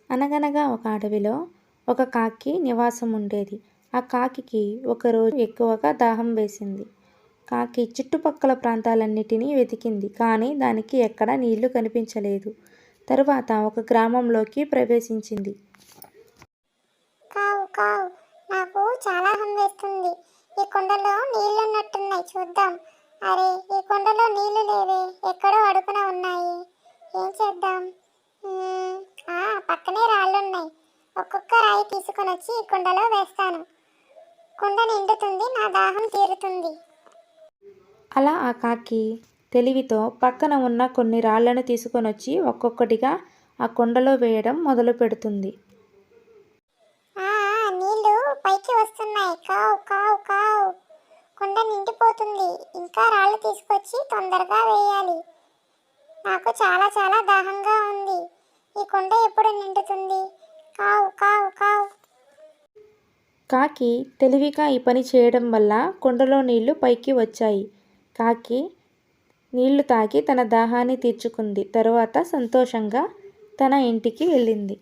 అనగనగా ఒక అడవిలో ఒక కాకి నివాసం ఉండేది. ఆ కాకికి ఒకరోజు ఎక్కువగా దాహం వేసింది. కాకి చుట్టుపక్కల ప్రాంతాలన్నిటినీ వెతికింది, కానీ దానికి ఎక్కడా నీళ్లు కనిపించలేదు. తరువాత ఒక గ్రామంలోకి ప్రవేశించింది. కావు కావు, నాకు చాలా దాహం వేస్తుంది. ఈ కొండలో నీళ్లున్నట్టున్నాయి, చూద్దాం. అరే, ఈ కొండలో నీళ్లు లేవే, ఎక్కడో అడుగున ఉన్నాయి. ఏం చేద్దాం? ఆ పక్కనే రాళ్ళున్నాయి. ఒక్కొక్క రాయి తీసుకొని వచ్చి ఈ కుండలో వేస్తాను. కుండ నిండుతుంది, నా దాహం తీరుతుంది. అలా ఆ కాకి తెలివితో పక్కన ఉన్న కొన్ని రాళ్లను తీసుకొనొచ్చి ఒక్కొక్కటిగా ఆ కుండలో వేయడం మొదలు పెడుతుంది. నీళ్లు పైకి వస్తున్నాయి. కావు కావు కావు, కుండ నిండిపోతుంది. ఇంకా రాళ్ళు తీసుకొచ్చి తొందరగా వేయాలి. నాకు చాలా చాలా దాహంగా ఉంది. ఈ కుండ ఎప్పుడు నిండుతుంది? కావు కావు కావు. కాకి తెలివిగా ఈ పని చేయడం వల్ల కుండలో నీళ్లు పైకి వచ్చాయి. కాకి నీళ్లు తాగి తన దాహాన్ని తీర్చుకుంది. తరువాత సంతోషంగా తన ఇంటికి వెళ్ళింది.